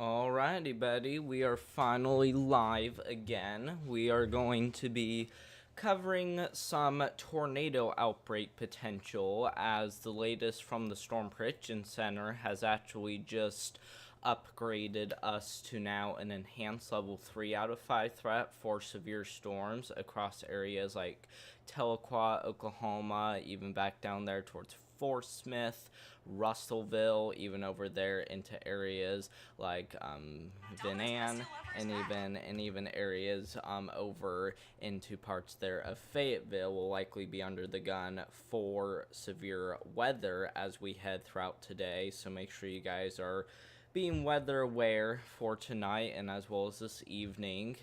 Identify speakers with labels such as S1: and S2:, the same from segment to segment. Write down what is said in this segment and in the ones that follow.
S1: Alrighty, Betty, we are finally live again. We are going to be covering some tornado outbreak potential as the latest from the Storm Prediction Center has actually just upgraded us to now an enhanced level 3 out of 5 threat for severe storms across areas like Tahlequah, Oklahoma, even back down there towards Fort Smith, Russellville, even over there into areas like Vinan, and even areas over into parts there of Fayetteville will likely be under the gun for severe weather as we head throughout today. So make sure you guys are being weather aware for tonight and as well as this evening.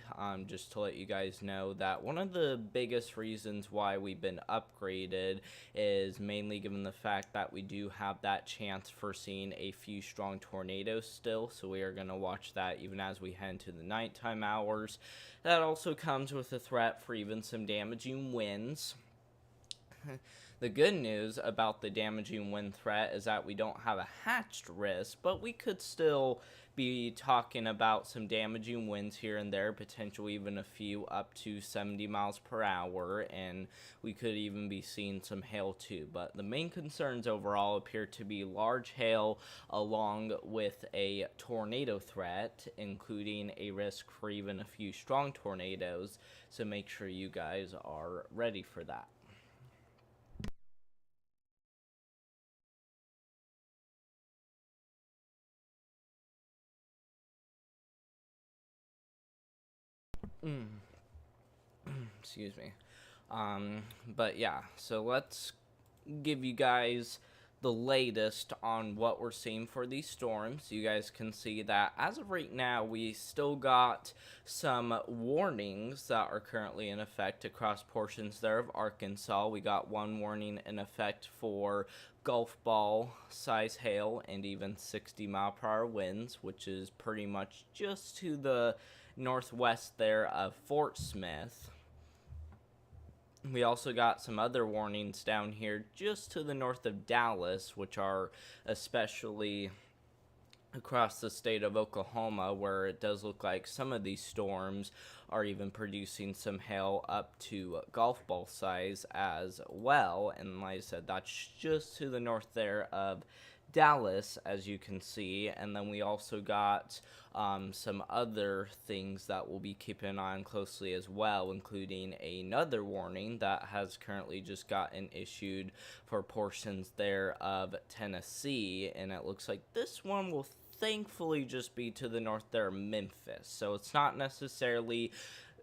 S1: Just to let you guys know that one of the biggest reasons why we've been upgraded is mainly given the fact that we do have that chance for seeing a few strong tornadoes still, so we are going to watch that even as we head into the nighttime hours. That also comes with a threat for even some damaging winds. The good news about the damaging wind threat is that we don't have a hatched risk, but we could still be talking about some damaging winds here and there, potentially even a few up to 70 miles per hour, and we could even be seeing some hail too. But the main concerns overall appear to be large hail along with a tornado threat, including a risk for even a few strong tornadoes, so make sure you guys are ready for that. Excuse me. But yeah, so let's give you guys the latest on what we're seeing for these storms. You guys can see that as of right now, we still got some warnings that are currently in effect across portions there of Arkansas. We got one warning in effect for golf ball size hail and even 60-mile-per-hour winds, which is pretty much just to the northwest there of Fort Smith. We also got some other warnings down here just to the north of Dallas, which are especially across the state of Oklahoma, where it does look like some of these storms are even producing some hail up to golf ball size as well. And like I said, that's just to the north there of Dallas, as you can see. And then we also got some other things that we'll be keeping an eye on closely as well, including another warning that has currently just gotten issued for portions there of Tennessee, and it looks like this one will thankfully just be to the north there of Memphis, so it's not necessarily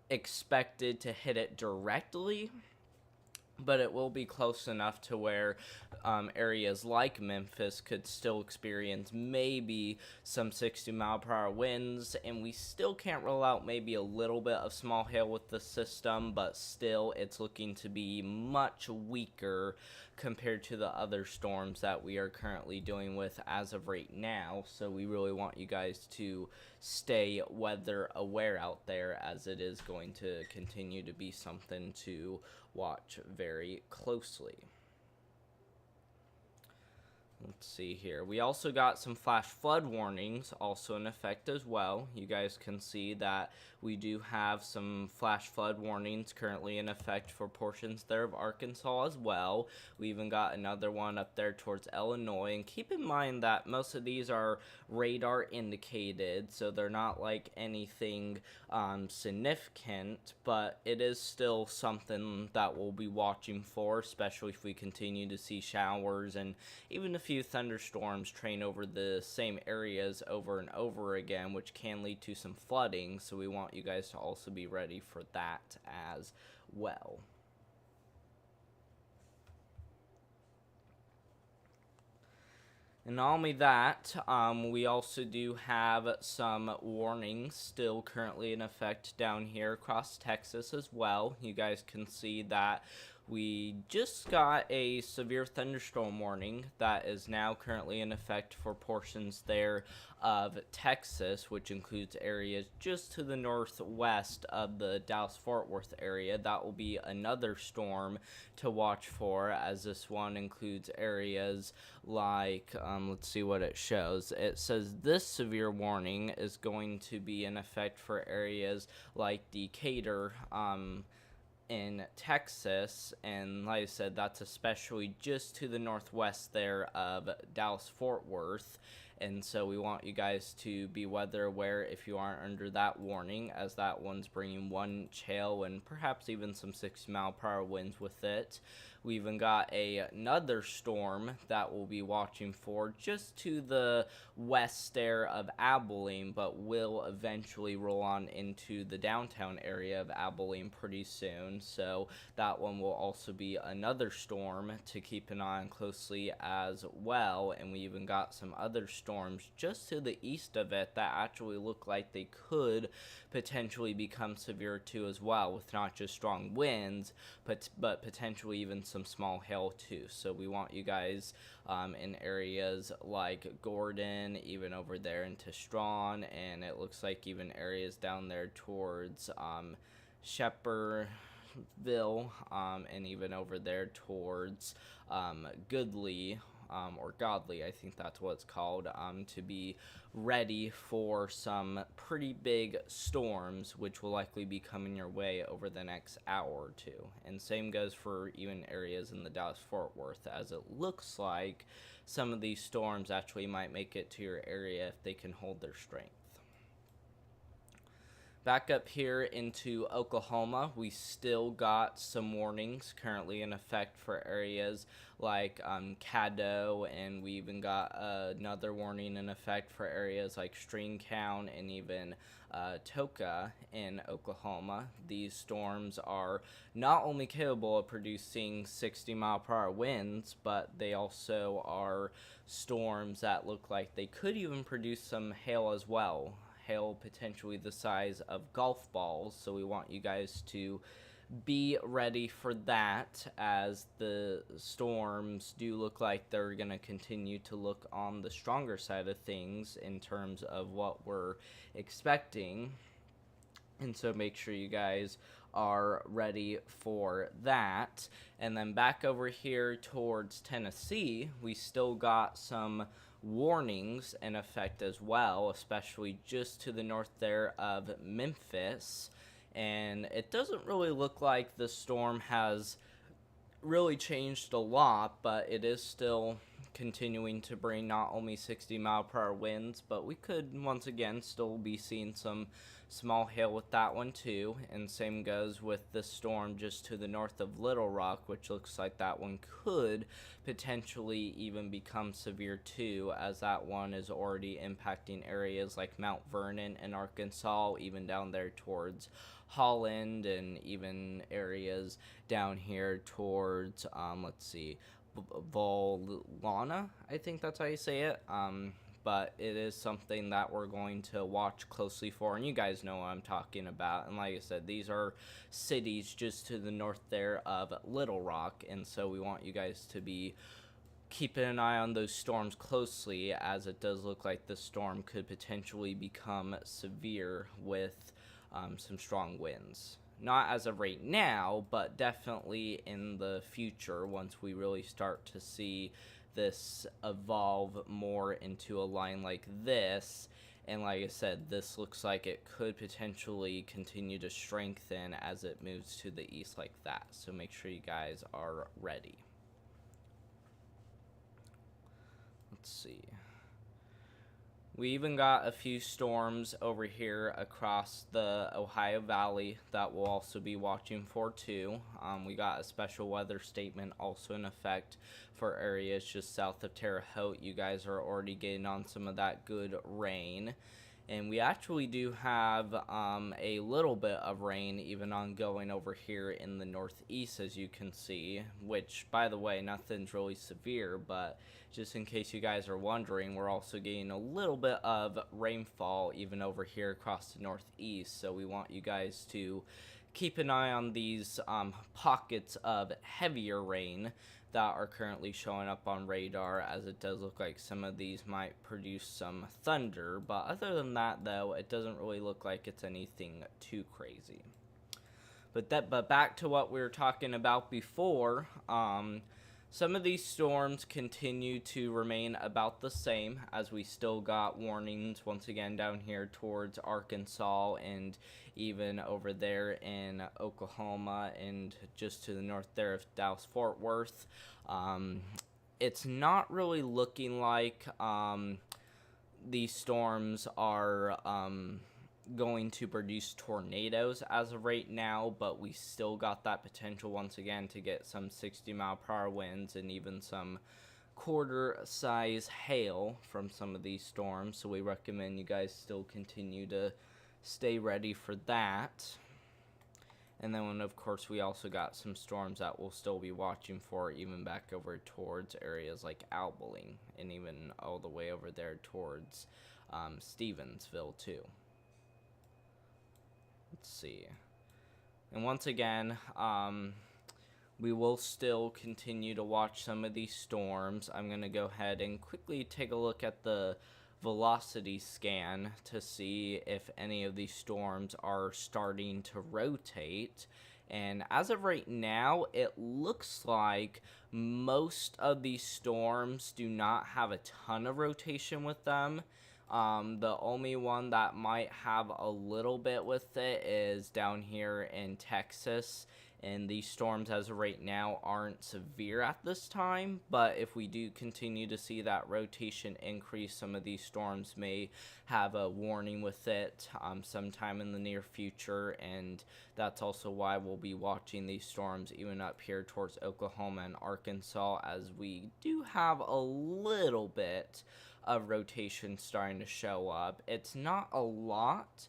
S1: expected to hit it directly, but it will be close enough to where areas like Memphis could still experience maybe some 60-mile-per-hour winds, and we still can't rule out maybe a little bit of small hail with the system, but still it's looking to be much weaker compared to the other storms that we are currently dealing with as of right now. So we really want you guys to stay weather aware out there, as it is going to continue to be something to watch very closely. Let's see here. We also got some flash flood warnings also in effect as well. You guys can see that we do have some flash flood warnings currently in effect for portions there of Arkansas as well. We even got another one up there towards Illinois. And keep in mind that most of these are radar indicated, so they're not like anything significant, but it is still something that we'll be watching for, especially if we continue to see showers and even a few thunderstorms train over the same areas over and over again, which can lead to some flooding, so we want you guys to also be ready for that as well. And not only that, we also do have some warnings still currently in effect down here across Texas as well. You guys can see that We just got a severe thunderstorm warning that is now currently in effect for portions there of Texas, which includes areas just to the northwest of the Dallas-Fort Worth area. That will be another storm to watch for, as this one includes areas like, let's see what it shows. It says this severe warning is going to be in effect for areas like Decatur, in Texas, and like I said, that's especially just to the northwest there of Dallas-Fort Worth. And so we want you guys to be weather aware if you aren't under that warning, as that one's bringing 1-inch hail and perhaps even some 60-mile-per-hour winds with it. We even got another storm that we'll be watching for just to the west there of Abilene, but will eventually roll on into the downtown area of Abilene pretty soon. So that one will also be another storm to keep an eye on closely as well. And we even got some other storms just to the east of it that actually look like they could potentially become severe too as well, with not just strong winds, but potentially even some small hail too. So we want you guys in areas like Gordon, even over there into Strawn, and it looks like even areas down there towards Shepherdville, and even over there towards Goodley, or Godly, I think that's what it's called, to be ready for some pretty big storms, which will likely be coming your way over the next hour or two. And same goes for even areas in the Dallas-Fort Worth, as it looks like some of these storms actually might make it to your area if they can hold their strength. Back up here into Oklahoma, we still got some warnings currently in effect for areas like Caddo, and we even got another warning in effect for areas like Stringtown and even Toka in Oklahoma. These storms are not only capable of producing 60-mile-per-hour winds, but they also are storms that look like they could even produce some hail as well. Hail potentially the size of golf balls, so we want you guys to be ready for that, as the storms do look like they're going to continue to look on the stronger side of things in terms of what we're expecting. And so make sure you guys are ready for that. And then back over here towards Tennessee, we still got some warnings in effect as well, especially just to the north there of Memphis. And it doesn't really look like the storm has really changed a lot, but it is still continuing to bring not only 60-mile-per-hour winds, but we could once again still be seeing some small hail with that one too. And same goes with the storm just to the north of Little Rock, which looks like that one could potentially even become severe too, as that one is already impacting areas like Mount Vernon in Arkansas, even down there towards Holland, and even areas down here towards let's see, Volana, I think that's how you say it. But it is something that we're going to watch closely for, and you guys know what I'm talking about. And like I said, these are cities just to the north there of Little Rock, and so we want you guys to be keeping an eye on those storms closely, as it does look like the storm could potentially become severe with some strong winds. Not as of right now, but definitely in the future, once we really start to see this evolve more into a line like this. And like I said, this looks like it could potentially continue to strengthen as it moves to the east like that. So make sure you guys are ready. Let's see. We even got a few storms over here across the Ohio Valley that we'll also be watching for too. We got a special weather statement also in effect for areas just south of Terre Haute. You guys are already getting on some of that good rain. And we actually do have a little bit of rain even ongoing over here in the northeast, as you can see, which, by the way, nothing's really severe, but just in case you guys are wondering, we're also getting a little bit of rainfall even over here across the northeast, so we want you guys to keep an eye on these pockets of heavier rain that are currently showing up on radar, as it does look like some of these might produce some thunder. But other than that, though, it doesn't really look like it's anything too crazy. But back to what we were talking about before. Some of these storms continue to remain about the same, as we still got warnings once again down here towards Arkansas and even over there in Oklahoma and just to the north there of Dallas-Fort Worth. It's not really looking like these storms are going to produce tornadoes as of right now, but we still got that potential once again to get some 60-mile-per-hour winds and even some quarter-size hail from some of these storms, so we recommend you guys still continue to stay ready for that. And then, of course, we also got some storms that we'll still be watching for, even back over towards areas like Outbreak and even all the way over there towards Stevensville, too. Let's see. And once again, we will still continue to watch some of these storms. I'm going to go ahead and quickly take a look at the velocity scan to see if any of these storms are starting to rotate. And as of right now, it looks like most of these storms do not have a ton of rotation with them. The only one that might have a little bit with it is down here in Texas, and these storms as of right now aren't severe at this time, but if we do continue to see that rotation increase, some of these storms may have a warning with it sometime in the near future, and that's also why we'll be watching these storms even up here towards Oklahoma and Arkansas, as we do have a little bit of rotation starting to show up. It's not a lot,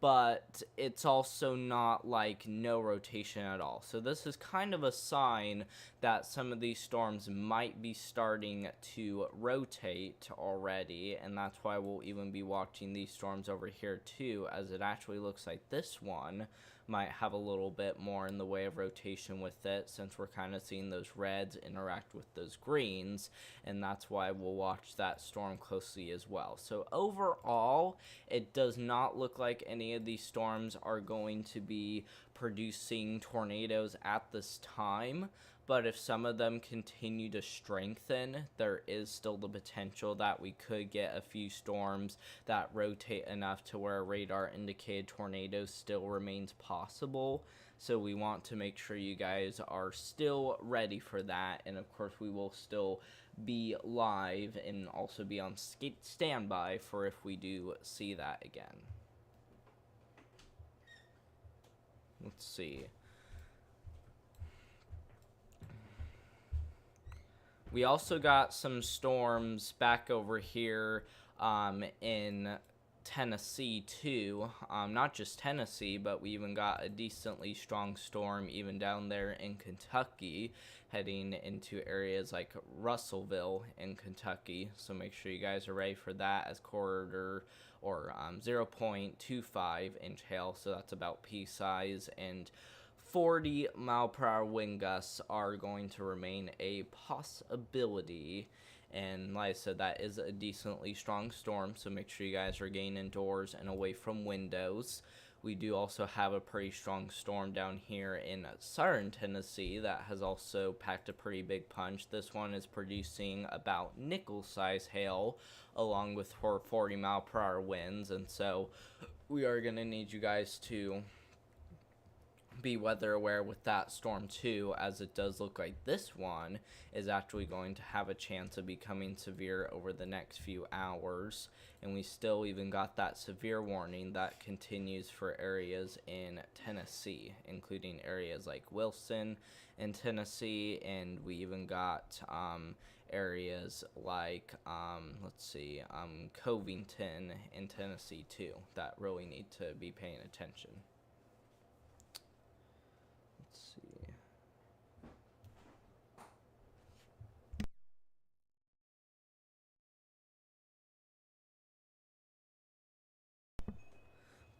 S1: but it's also not like no rotation at all. So this is kind of a sign that some of these storms might be starting to rotate already, and that's why we'll even be watching these storms over here too, as it actually looks like this one might have a little bit more in the way of rotation with it, since we're kind of seeing those reds interact with those greens, and that's why we'll watch that storm closely as well. So overall, it does not look like any of these storms are going to be producing tornadoes at this time, but if some of them continue to strengthen, there is still the potential that we could get a few storms that rotate enough to where a radar indicated tornadoes still remains possible. So we want to make sure you guys are still ready for that, and of course we will still be live and also be on standby for if we do see that again. Let's see. We also got some storms back over here in Tennessee too. Not just Tennessee, but we even got a decently strong storm even down there in Kentucky, heading into areas like Russellville in Kentucky. So make sure you guys are ready for that, as corridor or 0.25 inch hail. So that's about pea size, and 40-mile-per-hour wind gusts are going to remain a possibility. And like I said, that is a decently strong storm, so make sure you guys are getting indoors and away from windows. We do also have a pretty strong storm down here in southern Tennessee that has also packed a pretty big punch. This one is producing about nickel-size hail along with 40-mile-per-hour winds, and so we are going to need you guys to be weather aware with that storm too, as it does look like this one is actually going to have a chance of becoming severe over the next few hours. And we still even got that severe warning that continues for areas in Tennessee, including areas like Wilson in Tennessee, and we even got areas like Covington in Tennessee too, that really need to be paying attention.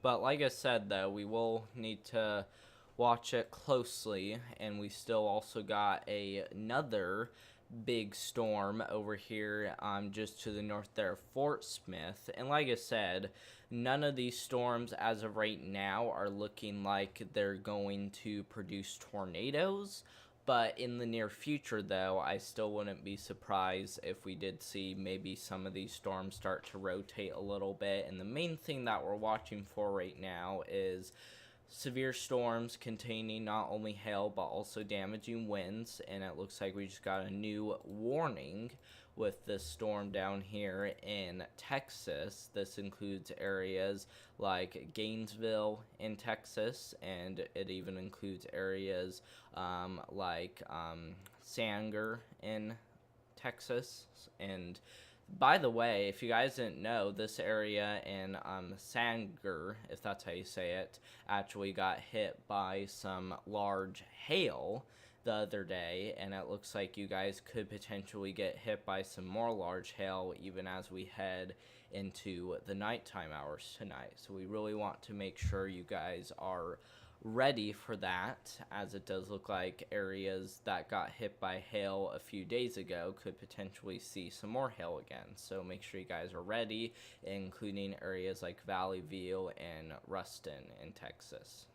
S1: But like I said, though, we will need to watch it closely. And we still also got another big storm over here just to the north there of Fort Smith. And like I said, none of these storms as of right now are looking like they're going to produce tornadoes. But in the near future, though, I still wouldn't be surprised if we did see maybe some of these storms start to rotate a little bit. And the main thing that we're watching for right now is severe storms containing not only hail but also damaging winds. And it looks like we just got a new warning with this storm down here in Texas. This includes areas like Gainesville in Texas, and it even includes areas like Sanger in Texas. And by the way, if you guys didn't know, this area in Sanger, if that's how you say it, actually got hit by some large hail the other day, and it looks like you guys could potentially get hit by some more large hail even as we head into the nighttime hours tonight. So we really want to make sure you guys are ready for that, as it does look like areas that got hit by hail a few days ago could potentially see some more hail again. So make sure you guys are ready, including areas like Valley View and Ruston in Texas.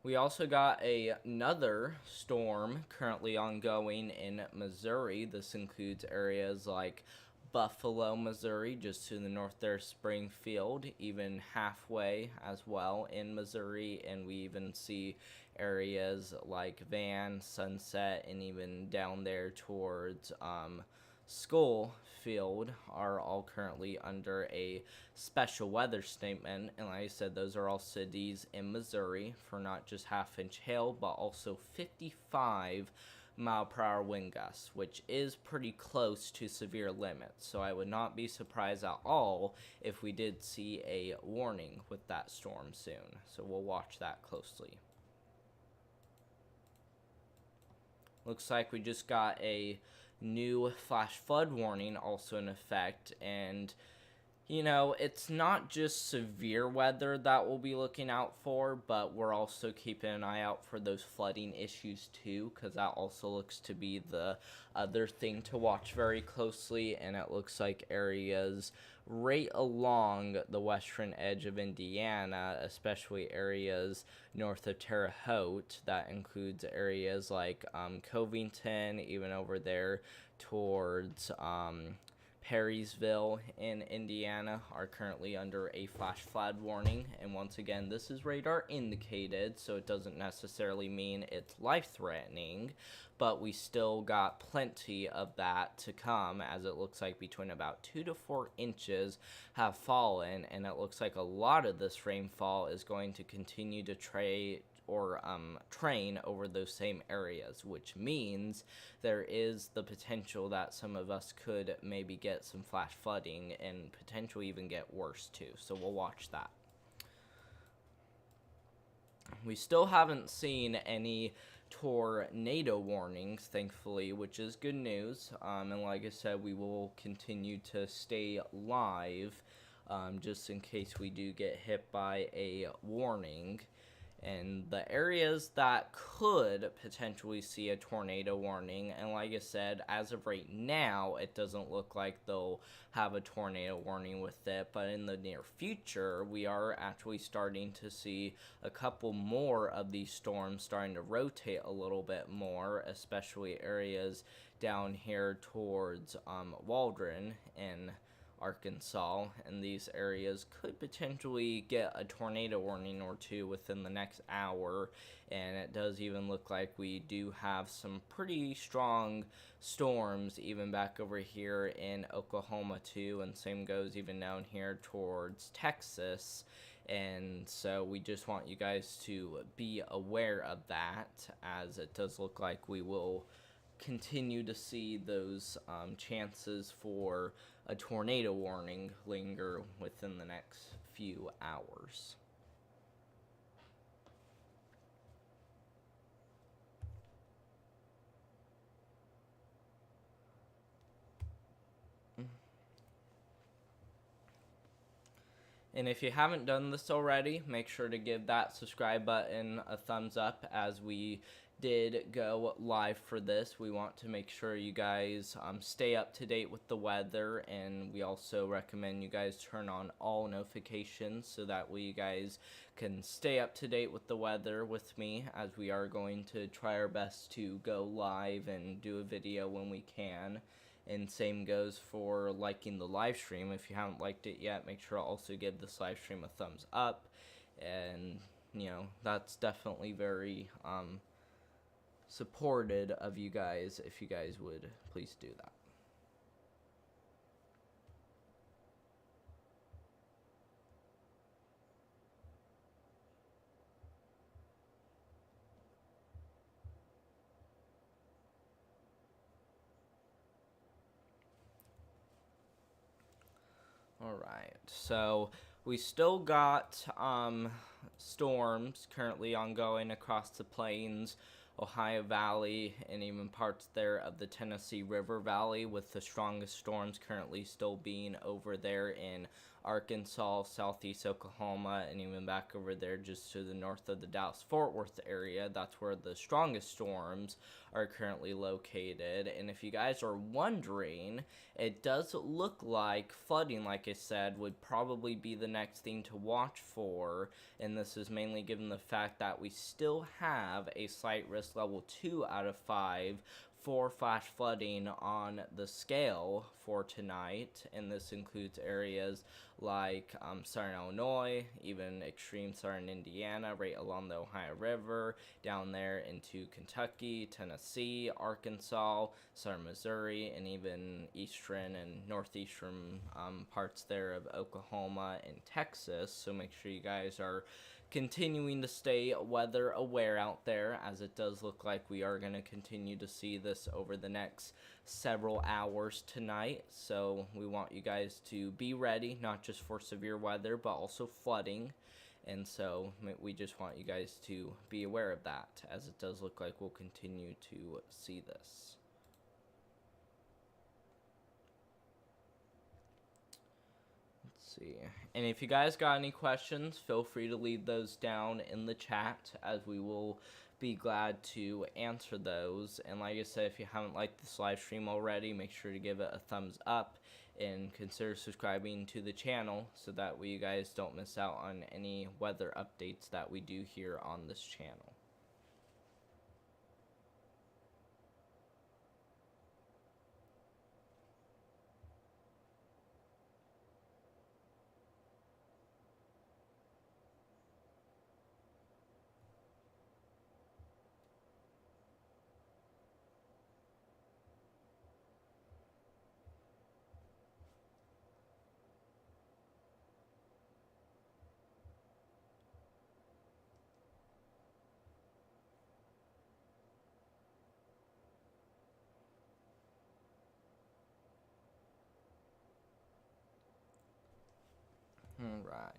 S1: We also got another storm currently ongoing in Missouri. This includes areas like Buffalo, Missouri, just to the north there, Springfield, even halfway as well in Missouri. And we even see areas like Van, Sunset, and even down there towards Schofield are all currently under a special weather statement. And like I said, those are all cities in Missouri for not just half-inch hail, but also 55-mile-per-hour wind gusts, which is pretty close to severe limits. So I would not be surprised at all if we did see a warning with that storm soon. So we'll watch that closely. Looks like we just got a new flash flood warning also in effect, and you know, it's not just severe weather that we'll be looking out for, but we're also keeping an eye out for those flooding issues too, because that also looks to be the other thing to watch very closely. And it looks like areas right along the western edge of Indiana, especially areas north of Terre Haute, that includes areas like Covington, even over there towards Perrysville in Indiana, are currently under a flash flood warning. And once again, this is radar indicated, so it doesn't necessarily mean it's life-threatening, but we still got plenty of that to come, as it looks like between about 2 to 4 inches have fallen. And it looks like a lot of this rainfall is going to continue to train over those same areas, which means there is the potential that some of us could maybe get some flash flooding and potentially even get worse too. So we'll watch that. We still haven't seen any tornado warnings, thankfully, which is good news. And like I said, we will continue to stay live just in case we do get hit by a warning. And the areas that could potentially see a tornado warning, and like I said, as of right now, it doesn't look like they'll have a tornado warning with it, but in the near future, we are actually starting to see a couple more of these storms starting to rotate a little bit more, especially areas down here towards Waldron and Arkansas, and these areas could potentially get a tornado warning or two within the next hour. And it does even look like we do have some pretty strong storms even back over here in Oklahoma too, and same goes even down here towards Texas. And so we just want you guys to be aware of that, as it does look like we will continue to see those chances for a tornado warning linger within the next few hours. And if you haven't done this already, make sure to give that subscribe button a thumbs up, as we did go live for this. We want to make sure you guys stay up to date with the weather, and we also recommend you guys turn on all notifications so that way you guys can stay up to date with the weather with me, as we are going to try our best to go live and do a video when we can. And same goes for liking the live stream. If you haven't liked it yet, make sure to also give this live stream a thumbs up. And, that's definitely very supported of you guys if you guys would please do that. Alright, so we still got storms currently ongoing across the plains, Ohio Valley, and even parts there of the Tennessee River Valley, with the strongest storms currently still being over there in Arkansas, southeast Oklahoma, and even back over there just to the north of the Dallas-Fort Worth area. That's where the strongest storms are currently located. And if you guys are wondering, it does look like flooding, like I said, would probably be the next thing to watch for, and this is mainly given the fact that we still have a slight risk level 2 out of 5 for flash flooding on the scale for tonight, and this includes areas like southern Illinois, even extreme southern Indiana, right along the Ohio River, down there into Kentucky, Tennessee, Arkansas, southern Missouri, and even eastern and northeastern parts there of Oklahoma and Texas. So make sure you guys are continuing to stay weather aware out there, as it does look like we are going to continue to see this over the next several hours tonight. So we want you guys to be ready, not just for severe weather, but also flooding. And so we just want you guys to be aware of that, as it does look like we'll continue to see this. See. And if you guys got any questions, feel free to leave those down in the chat, as we will be glad to answer those. And like I said, if you haven't liked this live stream already, make sure to give it a thumbs up and consider subscribing to the channel, so that way you guys don't miss out on any weather updates that we do here on this channel. Right.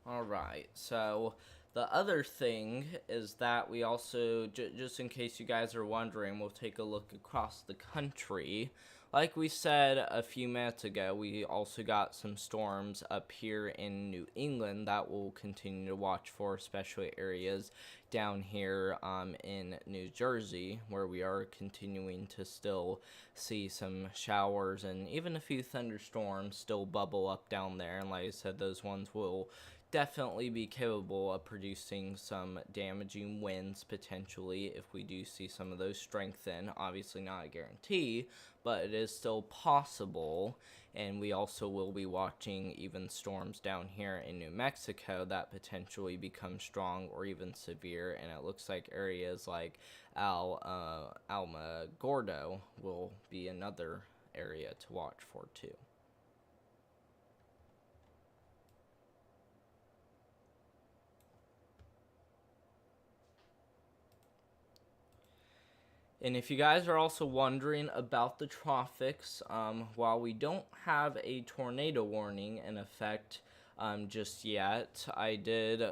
S1: Alright, so the other thing is that we also, just in case you guys are wondering, we'll take a look across the country. Like we said a few minutes ago, we also got some storms up here in New England that we'll continue to watch for, especially areas down here in New Jersey, where we are continuing to still see some showers and even a few thunderstorms still bubble up down there. And like I said, those ones will definitely be capable of producing some damaging winds potentially if we do see some of those strengthen. Obviously not a guarantee, but it is still possible. And we also will be watching even storms down here in New Mexico that potentially become strong or even severe, and it looks like areas like Alamogordo will be another area to watch for too. And if you guys are also wondering about the tropics, while we don't have a tornado warning in effect just yet, I did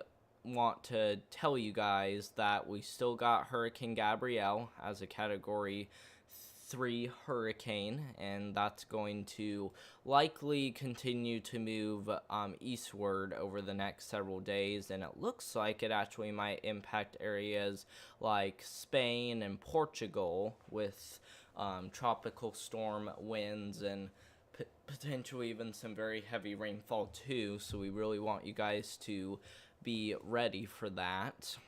S1: want to tell you guys that we still got Hurricane Gabrielle as a Category 3 hurricane, and that's going to likely continue to move eastward over the next several days, and it looks like it actually might impact areas like Spain and Portugal with tropical storm winds and potentially even some very heavy rainfall too, so we really want you guys to be ready for that.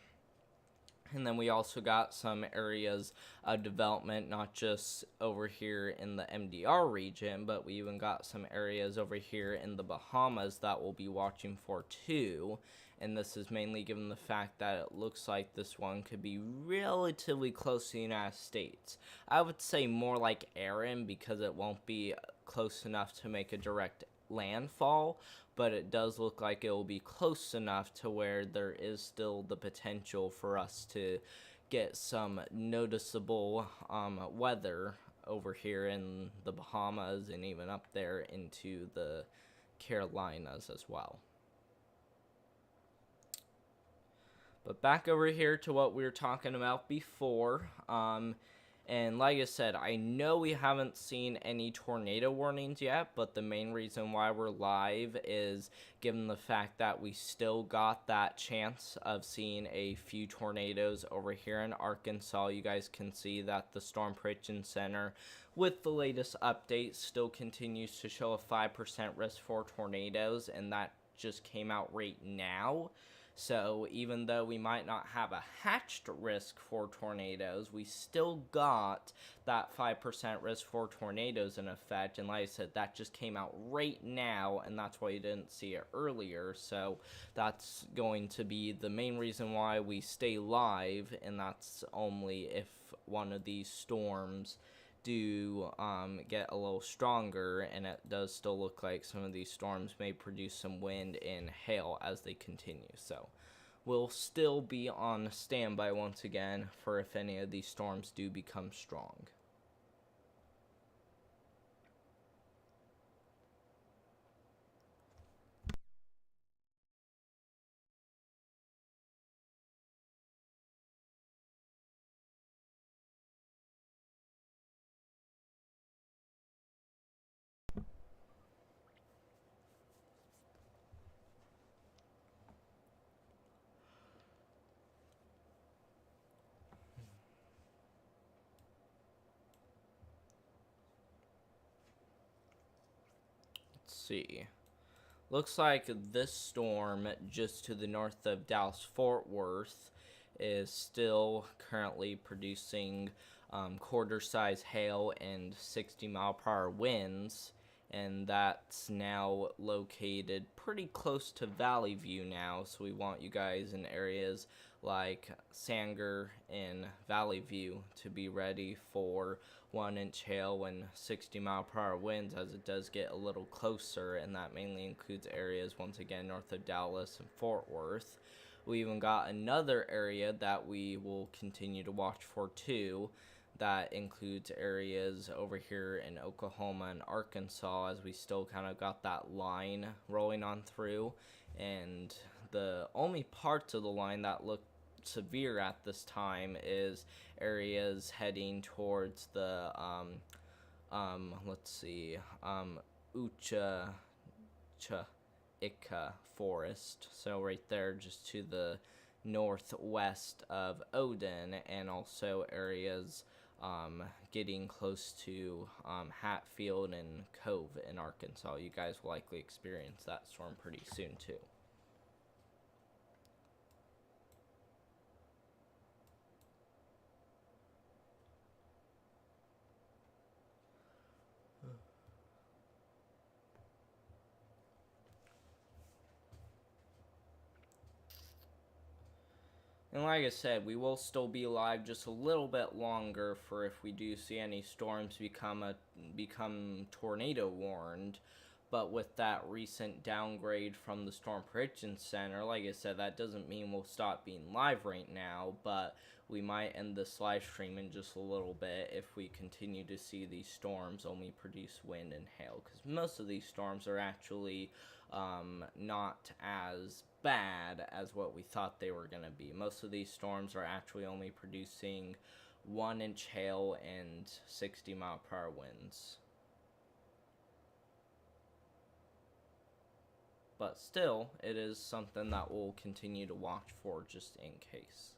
S1: And then we also got some areas of development, not just over here in the MDR region, but we even got some areas over here in the Bahamas that we'll be watching for too. And this is mainly given the fact that it looks like this one could be relatively close to the United States. I would say more like Aaron, because it won't be close enough to make a direct landfall, but it does look like it will be close enough to where there is still the potential for us to get some noticeable weather over here in the Bahamas and even up there into the Carolinas as well. But back over here to what we were talking about before. And like I said, I know we haven't seen any tornado warnings yet, but the main reason why we're live is given the fact that we still got that chance of seeing a few tornadoes over here in Arkansas. You guys can see that the Storm Prediction Center, with the latest updates, still continues to show a 5% risk for tornadoes, and that just came out right now. So even though we might not have a hatched risk for tornadoes, we still got that 5% risk for tornadoes in effect. And like I said, that just came out right now, and that's why you didn't see it earlier. So that's going to be the main reason why we stay live, and that's only if one of these storms do get a little stronger, and it does still look like some of these storms may produce some wind and hail as they continue. So we'll still be on standby once again for if any of these storms do become strong. Let's see. Looks like this storm just to the north of Dallas-Fort Worth is still currently producing quarter-size hail and 60-mile-per-hour winds, and that's now located pretty close to Valley View now, so we want you guys in areas like Sanger and Valley View to be ready for 1-inch hail and 60-mile-per-hour winds as it does get a little closer, and that mainly includes areas once again north of Dallas and Fort Worth. We even got another area that we will continue to watch for too, that includes areas over here in Oklahoma and Arkansas, as we still kind of got that line rolling on through, and the only parts of the line that look severe at this time is areas heading towards the Ucha Ika forest, so right there just to the northwest of Odin, and also areas getting close to Hatfield and Cove in Arkansas. You guys will likely experience that storm pretty soon too. And like I said, we will still be alive just a little bit longer for if we do see any storms become tornado warned. But with that recent downgrade from the Storm Prediction Center, like I said, that doesn't mean we'll stop being live right now, but we might end this live stream in just a little bit if we continue to see these storms only produce wind and hail, because most of these storms are actually not as bad as what we thought they were going to be. Most of these storms are actually only producing 1-inch hail and 60-mile-per-hour winds. But still, it is something that we'll continue to watch for just in case.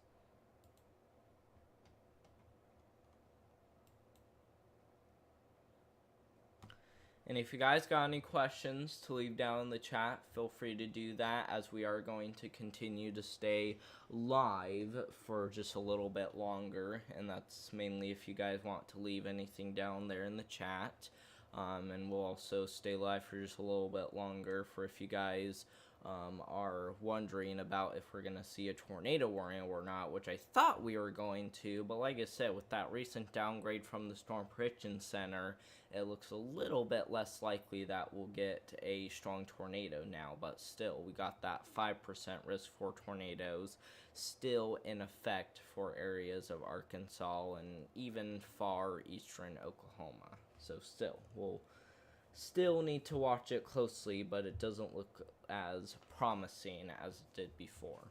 S1: And if you guys got any questions to leave down in the chat, feel free to do that, as we are going to continue to stay live for just a little bit longer. And that's mainly if you guys want to leave anything down there in the chat. And we'll also stay live for just a little bit longer for if you guys are wondering about if we're going to see a tornado warning or not, which I thought we were going to, but like I said, with that recent downgrade from the Storm Prediction Center, it looks a little bit less likely that we'll get a strong tornado now, but still, we got that 5% risk for tornadoes still in effect for areas of Arkansas and even far eastern Oklahoma. So still, we'll still need to watch it closely, but it doesn't look as promising as it did before.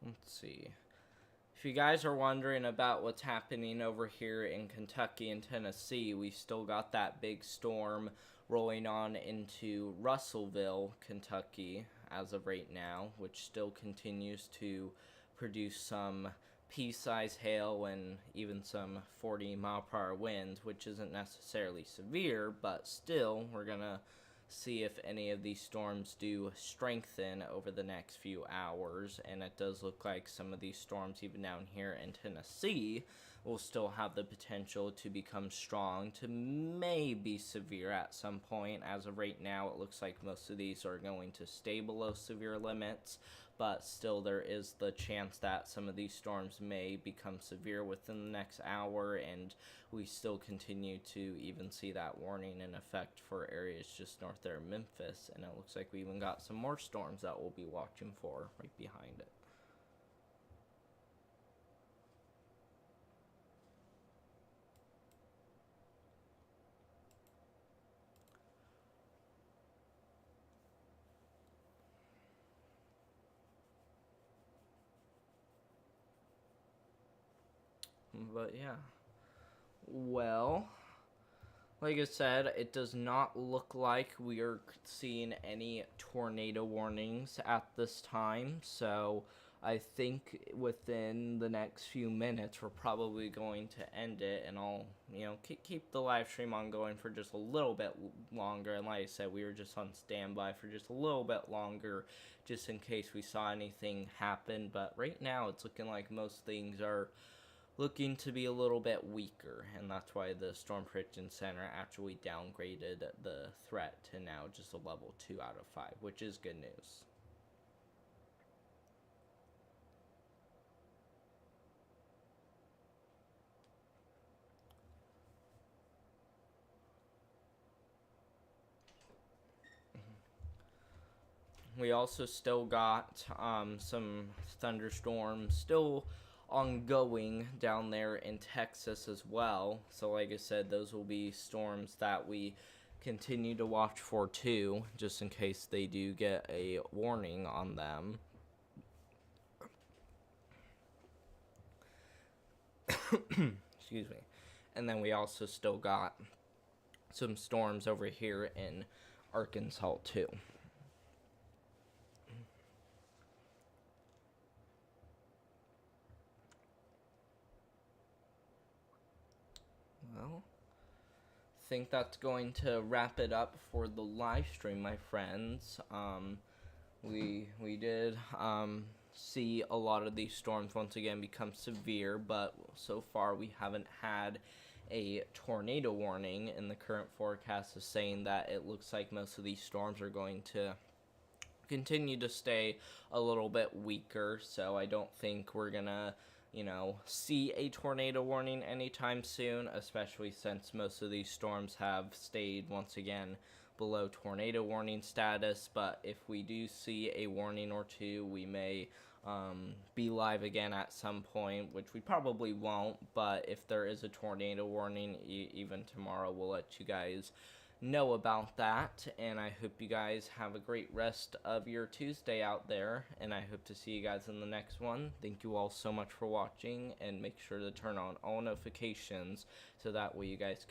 S1: Let's see. If you guys are wondering about what's happening over here in Kentucky and Tennessee, we still got that big storm rolling on into Russellville, Kentucky, as of right now, which still continues to produce some pea-sized hail and even some 40-mile-per-hour winds, which isn't necessarily severe, but still, we're going to see if any of these storms do strengthen over the next few hours. And it does look like some of these storms, even down here in Tennessee, will still have the potential to become strong to maybe severe at some point. As of right now, it looks like most of these are going to stay below severe limits, but still there is the chance that some of these storms may become severe within the next hour, and we still continue to even see that warning in effect for areas just north there of Memphis, and it looks like we even got some more storms that we'll be watching for right behind it. But yeah. Well, like I said, it does not look like we are seeing any tornado warnings at this time, so I think within the next few minutes we're probably going to end it, and I'll, keep the live stream on going for just a little bit longer. And like I said, we were just on standby for just a little bit longer, just in case we saw anything happen. But right now, it's looking like most things are looking to be a little bit weaker, and that's why the Storm Prediction Center actually downgraded the threat to now just a level 2 out of 5, which is good news. We also still got some thunderstorms still ongoing down there in Texas as well. So like I said, those will be storms that we continue to watch for too, just in case they do get a warning on them. Excuse me. And then we also still got some storms over here in Arkansas too. Well, I think that's going to wrap it up for the live stream, my friends. We did see a lot of these storms once again become severe, but so far we haven't had a tornado warning, and the current forecast is saying that it looks like most of these storms are going to continue to stay a little bit weaker, so I don't think we're gonna, see a tornado warning anytime soon, especially since most of these storms have stayed once again below tornado warning status. But if we do see a warning or two, we may be live again at some point, which we probably won't. But if there is a tornado warning, even tomorrow, we'll let you guys know about that. And I hope you guys have a great rest of your Tuesday out there, and I hope to see you guys in the next one. Thank you all so much for watching, and make sure to turn on all notifications so that way you guys can